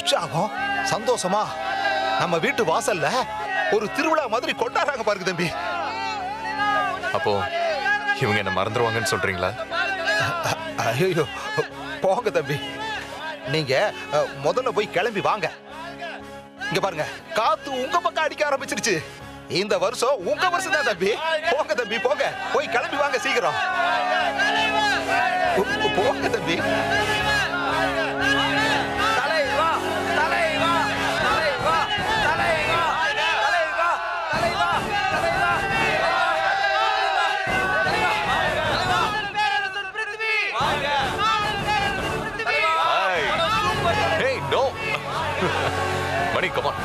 உற்சாகம் சந்தோஷமா நம்ம வீட்டு வாசல்ல ஒரு திருவிழா மாதிரி கொண்டாடுறாங்க பாருங்க தம்பி. அப்போ இவங்க என்ன மறந்துடுவாங்கன்னு சொல்றீங்களா? ஐயோ போங்க தம்பி, நீங்க முதல்ல போய் கிளம்பி வாங்க. இங்க பாருங்க, காத்து உங்க பக்கம் அடிக்க ஆரம்பிச்சிருச்சு. இந்த வருஷம் உங்க வருஷம் தான் தம்பி. போங்க தம்பி போங்க, போய் கிளம்பி வாங்க சீக்கிரம். போங்க தம்பி. Money, come on.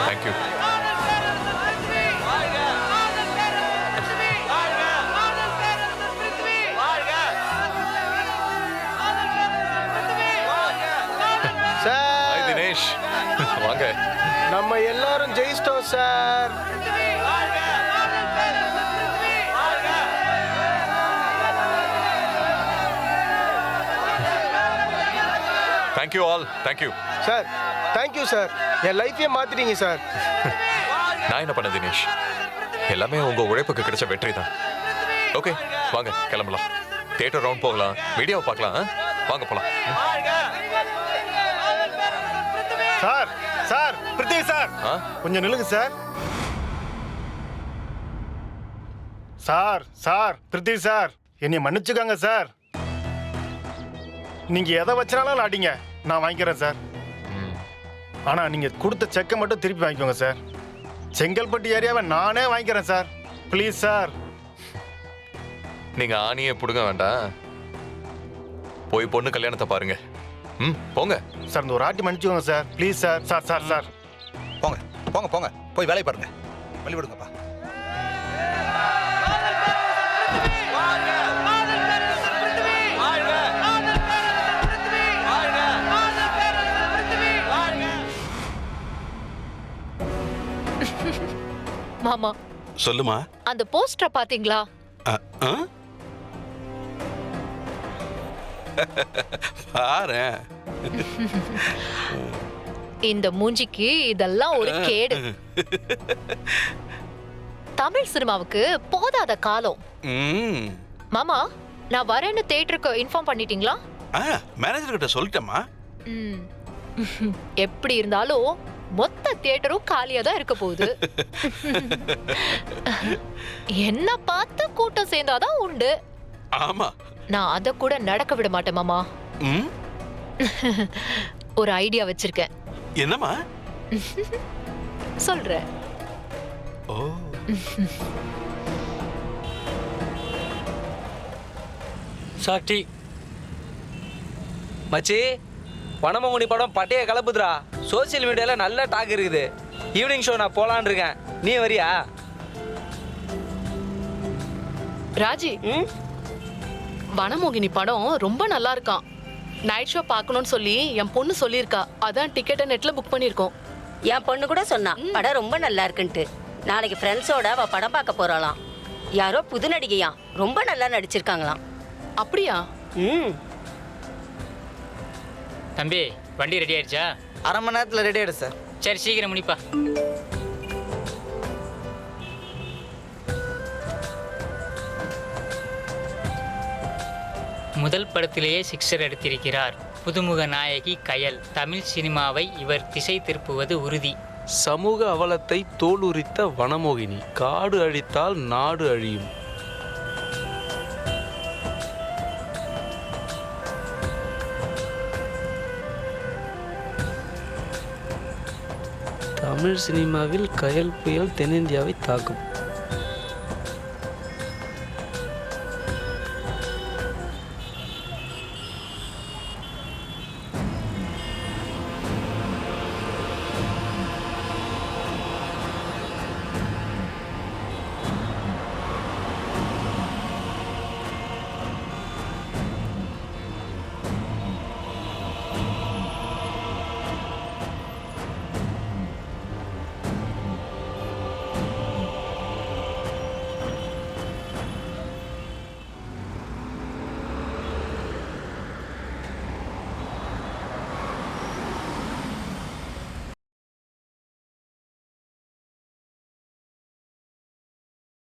Thank you. Sir. Hi Dinesh. வாங்க. நம்ம எல்லாரும் ஜெயிச்சிட்டோம் sir. Thank you all. Thank you. Sir, thank you sir. என் லைஃபையே மாத்திட்டீங்க சார். நான் என்ன பண்ண தினேஷ்? எல்லாமே உங்க உழைப்புக்கு கிடைச்ச வெற்றி தான். ஓகே, வாங்க கிளம்பலாம். தியேட்டர் ரவுண்ட் போகலாம், வீடியோ பார்க்கலாம். வாங்க போலாம். Sir, sir, Prithvi sir. கொஞ்சம் நில்லுங்க sir. Sir, sir, Prithvi sir, என்னை மன்னிச்சுக்கோங்க சார். நீங்க எதை வச்சாலும் அடிங்க, நான் வாங்கிக்கிறேன் சார். ஆனா நீங்க கொடுத்த செக்கை மட்டும் திருப்பி வாங்கிக்கோங்க சார். செங்கல்பட்டு ஏரியாவை நானே வாங்கிக்கிறேன் சார். Please sir. நீங்க ஆணியே புடுங்க வேண்டாம், போய் பொண்ணு கல்யாணத்தை பாருங்க. போங்க சார். இந்த ஒரு ஆட்டி மன்னிச்சுக்கோங்க sir. Please sir. Sir, sir, sir. போங்க போங்க போங்க, போய் வேலையை பாருங்க. வழி விடுங்கப்பா. மாமா சொல்லுமா. அந்த போஸ்டரை பாத்தீங்களா? பாரு, இந்த மூஞ்சிக்கு இதெல்லாம் ஒரு கேடு. தமிழ் சினிமாவுக்கு போதாத காலம். மாமா, நான் வரேன்னு தியேட்டருக்கு இன்ஃபார்ம் பண்ணிட்டீங்களா? மேனேஜர் கிட்ட சொல்லிட்டேமா. எப்படி இருந்தாலும் மொத்த தியேட்டரும் காலியா தான் இருக்க போகுது. என்ன பார்த்து கூட்டம் சேர்ந்தாதான் உண்டு. ஆமா, நான் அத கூட நடக்க விட மாட்டேன் மாமா. ஒரு ஐடியா வச்சிருக்கேன். என்னமா? சொல்றேன். ஓ, சாக்டி மச்சி, வனமங்குடி படம் பட்டைய கலப்புதுரா. சோசியல் மீடியால நல்ல டாக் இருக்குது. ஈவினிங் ஷோ நான் போலான்னு இருக்கேன், நீ வரியா? ராஜி, வனமோகினி படம் ரொம்ப நல்லா இருக்கான். நைட் ஷோ பார்க்கணும்னு சொல்லி என் பொண்ணு சொல்லியிருக்கா. அதான் டிக்கெட்டை நெட்ல புக் பண்ணியிருக்கோம். என் பொண்ணு கூட சொன்னா படம் ரொம்ப நல்லா இருக்குன்ட்டு. நாளைக்கு ஃப்ரெண்ட்ஸோட அவ படம் பார்க்க போறாளாம். யாரோ புது நடிகையா, ரொம்ப நல்லா நடிச்சிருக்காங்களாம். அப்படியா? தம்பி, வண்டி ரெடி ஆயிடுச்சா? அரை மணி நேரத்தில் ரெடி ஆயிடு சார். சரி, சீக்கிரம் முடிப்பா. முதல் படத்திலேயே சிக்ஸர் எடுத்திருக்கிறார் புதுமுக நாயகி கயல். தமிழ் சினிமாவை இவர் திசை திருப்புவது உறுதி. சமூக அவலத்தை தோலுரித்த வனமோகினி. காடு அழித்தால் நாடு அழியும். தமிழ் சினிமாவில் கயல் புயல் தென்னிந்தியாவை தாக்கும்.